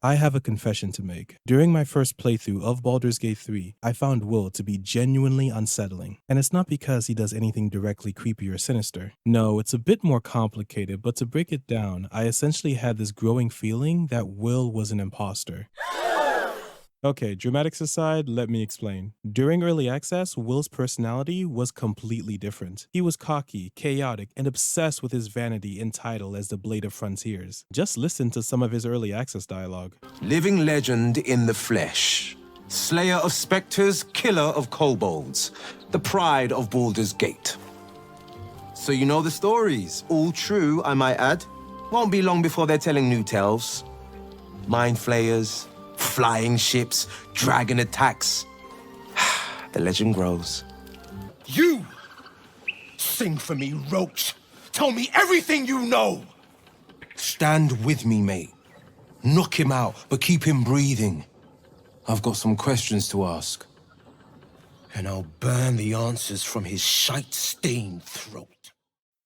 I have a confession to make. During my first playthrough of Baldur's Gate 3, I found Wyll to be genuinely unsettling. And it's not because he does anything directly creepy or sinister. No, it's a bit more complicated, but to break it down, I essentially had this growing feeling that Wyll was an imposter. Okay, dramatics aside, let me explain. During early access, Will's personality was completely different. He was cocky, chaotic, and obsessed with his vanity and title as the Blade of Frontiers. Just listen to some of his early access dialogue. Living legend in the flesh. Slayer of specters, killer of kobolds. The pride of Baldur's Gate. So you know the stories. All true, I might add. Won't be long before they're telling new tales. Mind flayers, flying ships, dragon attacks. The legend grows. You! Sing for me, Roach. Tell me everything you know! Stand with me, mate. Knock him out, but keep him breathing. I've got some questions to ask. And I'll burn the answers from his shite-stained throat.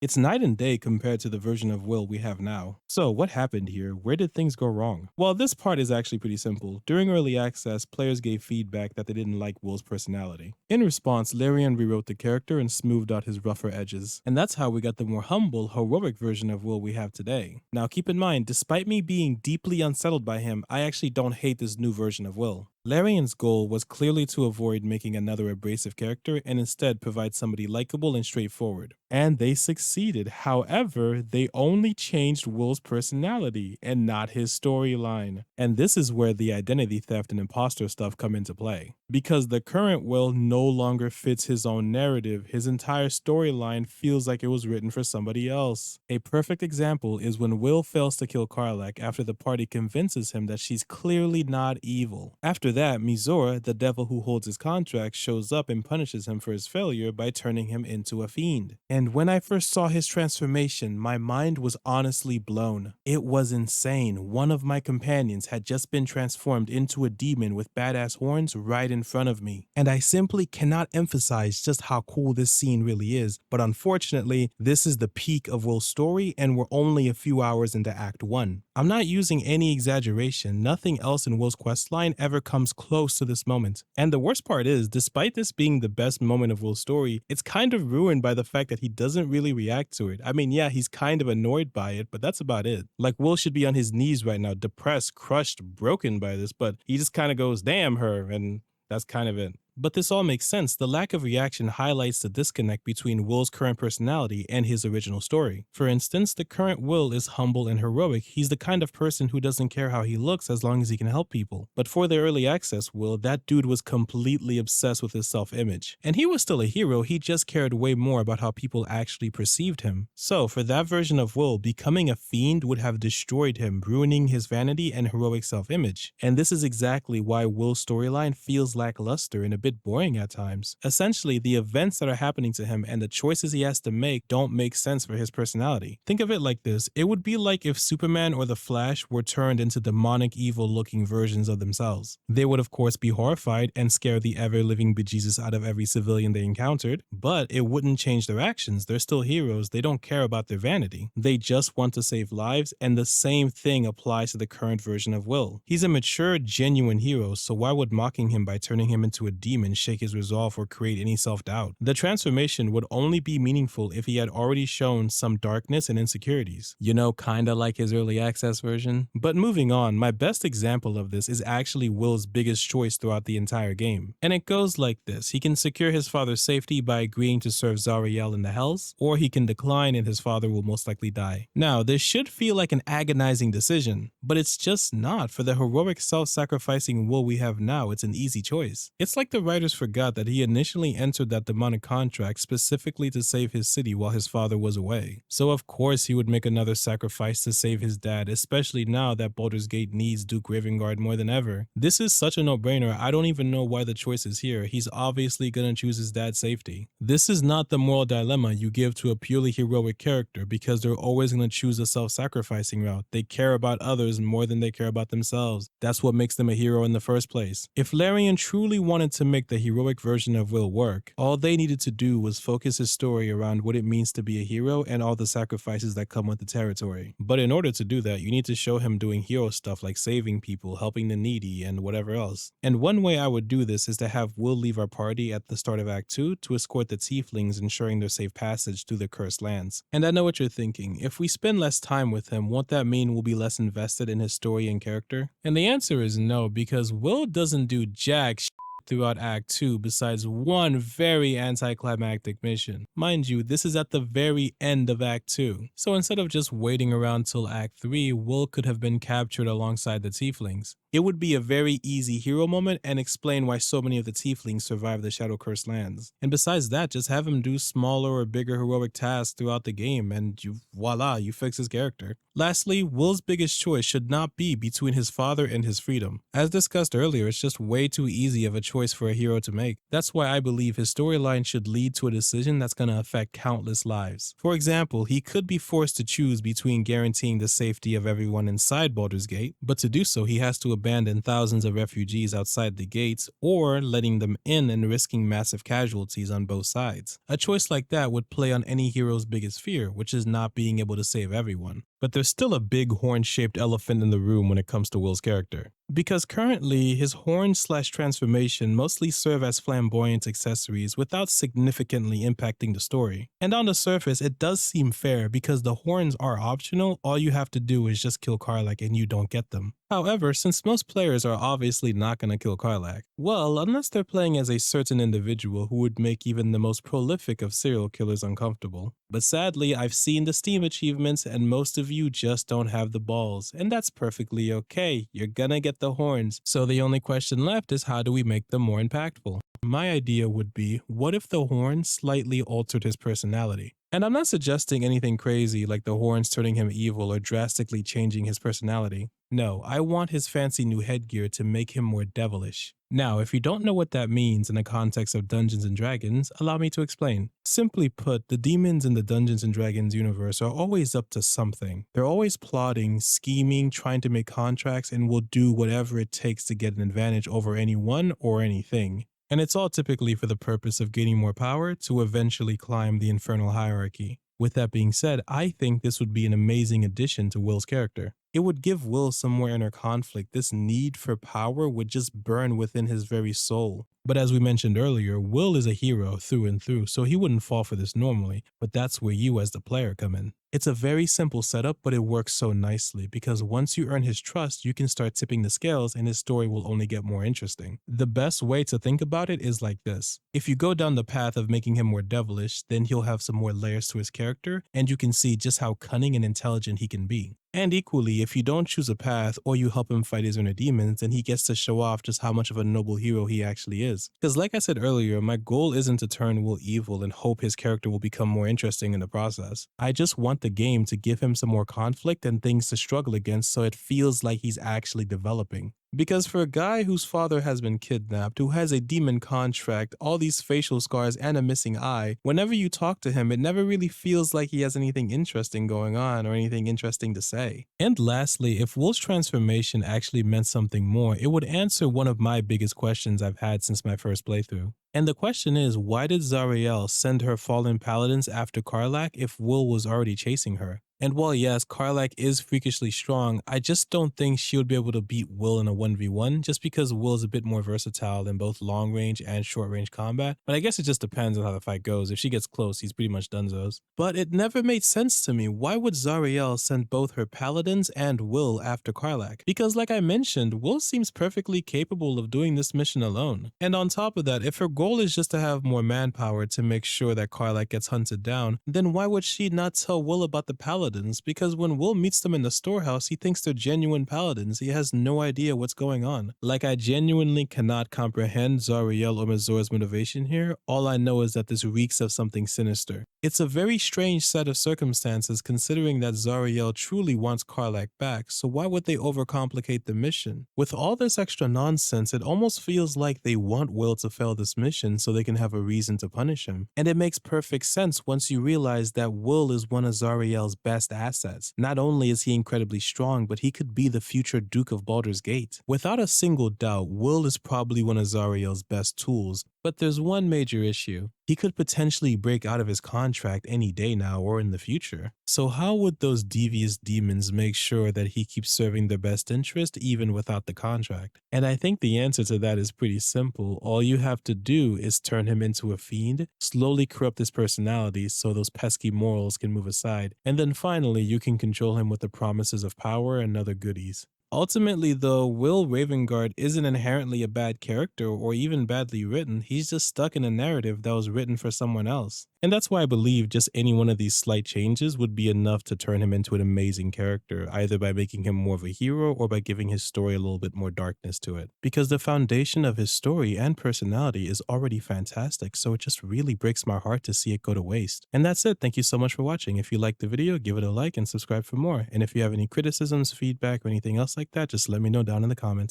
It's night and day compared to the version of Wyll we have now. So what happened here? Where did things go wrong? Well, this part is actually pretty simple. During early access, players gave feedback that they didn't like Wyll's personality. In response, Larian rewrote the character and smoothed out his rougher edges. And that's how we got the more humble, heroic version of Wyll we have today. Now keep in mind, despite me being deeply unsettled by him, I actually don't hate this new version of Wyll. Larian's goal was clearly to avoid making another abrasive character and instead provide somebody likable and straightforward. And they succeeded. However, they only changed Wyll's personality and not his storyline. And this is where the identity theft and imposter stuff come into play. Because the current Wyll no longer fits his own narrative, his entire storyline feels like it was written for somebody else. A perfect example is when Wyll fails to kill Karlach after the party convinces him that she's clearly not evil. After that, Mizora, the devil who holds his contract, shows up and punishes him for his failure by turning him into a fiend. And when I first saw his transformation, my mind was honestly blown. It was insane. One of my companions had just been transformed into a demon with badass horns right in front of me. And I simply cannot emphasize just how cool this scene really is, but unfortunately, this is the peak of Wyll's story and we're only a few hours into Act 1. I'm not using any exaggeration, nothing else in Wyll's questline ever comes close to this moment. And the worst part is, despite this being the best moment of Wyll's story, it's kind of ruined by the fact that he doesn't really react to it. I mean, yeah, he's kind of annoyed by it, but that's about it. Like, Wyll should be on his knees right now, depressed, crushed, broken by this, but he just kind of goes, damn her, and that's kind of it. But this all makes sense. The lack of reaction highlights the disconnect between Wyll's current personality and his original story. For instance, the current Wyll is humble and heroic. He's the kind of person who doesn't care how he looks as long as he can help people. But for the early access Wyll, that dude was completely obsessed with his self-image. And he was still a hero, he just cared way more about how people actually perceived him. So for that version of Wyll, becoming a fiend would have destroyed him, ruining his vanity and heroic self-image. And this is exactly why Wyll's storyline feels lackluster and a bit boring at times. Essentially, the events that are happening to him and the choices he has to make don't make sense for his personality. Think of it like this. It would be like if Superman or the Flash were turned into demonic, evil-looking versions of themselves. They would of course be horrified and scare the ever-living bejesus out of every civilian they encountered, but it wouldn't change their actions. They're still heroes. They don't care about their vanity. They just want to save lives, and the same thing applies to the current version of Wyll. He's a mature, genuine hero, so why would mocking him by turning him into a demon shake his resolve or create any self-doubt? The transformation would only be meaningful if he had already shown some darkness and insecurities. You know, kinda like his early access version. But moving on, my best example of this is actually Wyll's biggest choice throughout the entire game. And it goes like this. He can secure his father's safety by agreeing to serve Zariel in the Hells, or he can decline and his father will most likely die. Now, this should feel like an agonizing decision, but it's just not. For the heroic self-sacrificing Wyll we have now, it's an easy choice. It's like the writers forgot that he initially entered that demonic contract specifically to save his city while his father was away. So of course he would make another sacrifice to save his dad, especially now that Baldur's Gate needs Duke Ravengard more than ever. This is such a no-brainer. I don't even know why the choice is here. He's obviously gonna choose his dad's safety. This is not the moral dilemma you give to a purely heroic character because they're always gonna choose a self-sacrificing route. They care about others more than they care about themselves. That's what makes them a hero in the first place. If Larian truly wanted to make the heroic version of Wyll work, all they needed to do was focus his story around what it means to be a hero and all the sacrifices that come with the territory. But in order to do that, you need to show him doing hero stuff like saving people, helping the needy, and whatever else. And one way I would do this is to have Wyll leave our party at the start of Act 2 to escort the tieflings, ensuring their safe passage through the cursed lands. And I know what you're thinking, if we spend less time with him, won't that mean we'll be less invested in his story and character? And the answer is no, because Wyll doesn't do jack shit throughout Act 2 besides one very anticlimactic mission. Mind you, this is at the very end of Act 2. So instead of just waiting around till Act 3, Wyll could have been captured alongside the tieflings. It would be a very easy hero moment and explain why so many of the tieflings survive the Shadow Cursed lands. And besides that, just have him do smaller or bigger heroic tasks throughout the game and voila, you fix his character. Lastly, Wyll's biggest choice should not be between his father and his freedom. As discussed earlier, it's just way too easy of a choice for a hero to make. That's why I believe his storyline should lead to a decision that's going to affect countless lives. For example, he could be forced to choose between guaranteeing the safety of everyone inside Baldur's Gate, but to do so he has to abandon thousands of refugees outside the gates or letting them in and risking massive casualties on both sides. A choice like that would play on any hero's biggest fear, which is not being able to save everyone. But there's still a big horn-shaped elephant in the room when it comes to Wyll's character. Because currently, his horn/transformation mostly serve as flamboyant accessories without significantly impacting the story. And on the surface, it does seem fair because the horns are optional, all you have to do is just kill Karlach and you don't get them. However, since most players are obviously not going to kill Karlach, well, unless they're playing as a certain individual who would make even the most prolific of serial killers uncomfortable. But sadly, I've seen the Steam achievements and most of you just don't have the balls, and that's perfectly okay. You're gonna get the horns, so the only question left is how do we make them more impactful? My idea would be, what if the horns slightly altered his personality? And I'm not suggesting anything crazy like the horns turning him evil or drastically changing his personality. No, I want his fancy new headgear to make him more devilish. Now, if you don't know what that means in the context of Dungeons & Dragons, allow me to explain. Simply put, the demons in the Dungeons & Dragons universe are always up to something. They're always plotting, scheming, trying to make contracts, and will do whatever it takes to get an advantage over anyone or anything. And it's all typically for the purpose of gaining more power to eventually climb the infernal hierarchy. With that being said, I think this would be an amazing addition to Wyll's character. It would give Wyll some more inner conflict. This need for power would just burn within his very soul. But as we mentioned earlier, Wyll is a hero through and through, so he wouldn't fall for this normally, but that's where you as the player come in. It's a very simple setup, but it works so nicely because once you earn his trust, you can start tipping the scales and his story will only get more interesting. The best way to think about it is like this. If you go down the path of making him more devilish, then he'll have some more layers to his character, and you can see just how cunning and intelligent he can be. And equally, if you don't choose a path or you help him fight his inner demons, then he gets to show off just how much of a noble hero he actually is. Because like I said earlier, my goal isn't to turn Wyll evil and hope his character will become more interesting in the process. I just want the game to give him some more conflict and things to struggle against so it feels like he's actually developing. Because for a guy whose father has been kidnapped, who has a demon contract, all these facial scars, and a missing eye, whenever you talk to him, it never really feels like he has anything interesting going on or anything interesting to say. And lastly, if Wyll's transformation actually meant something more, it would answer one of my biggest questions I've had since my first playthrough. And the question is, why did Zariel send her fallen paladins after Karlach if Wyll was already chasing her? And while yes, Karlach is freakishly strong, I just don't think she would be able to beat Wyll in a 1v1 just because Wyll is a bit more versatile in both long range and short range combat. But I guess it just depends on how the fight goes. If she gets close, he's pretty much donezo's. But it never made sense to me. Why would Zariel send both her paladins and Wyll after Karlach? Because like I mentioned, Wyll seems perfectly capable of doing this mission alone. And on top of that, if her goal is just to have more manpower to make sure that Karlach gets hunted down, then why would she not tell Wyll about the paladins? Because when Wyll meets them in the storehouse, he thinks they're genuine paladins. He has no idea what's going on. Like, I genuinely cannot comprehend Zariel or Mazor's motivation here. All I know is that this reeks of something sinister. It's a very strange set of circumstances considering that Zariel truly wants Karlach back, so why would they overcomplicate the mission? With all this extra nonsense, it almost feels like they want Wyll to fail this mission so they can have a reason to punish him. And it makes perfect sense once you realize that Wyll is one of Zariel's best assets. Not only is he incredibly strong, but he could be the future Duke of Baldur's Gate. Without a single doubt, Wyll is probably one of Zariel's best tools, but there's one major issue. He could potentially break out of his contract any day now or in the future. So how would those devious demons make sure that he keeps serving their best interest even without the contract? And I think the answer to that is pretty simple. All you have to do is turn him into a fiend, slowly corrupt his personality so those pesky morals can move aside, and then finally you can control him with the promises of power and other goodies. Ultimately, though, Wyll Ravengard isn't inherently a bad character or even badly written. He's just stuck in a narrative that was written for someone else. And that's why I believe just any one of these slight changes would be enough to turn him into an amazing character, either by making him more of a hero or by giving his story a little bit more darkness to it. Because the foundation of his story and personality is already fantastic, so it just really breaks my heart to see it go to waste. And that's it. Thank you so much for watching. If you liked the video, give it a like and subscribe for more. And if you have any criticisms, feedback, or anything else like that, just let me know down in the comments.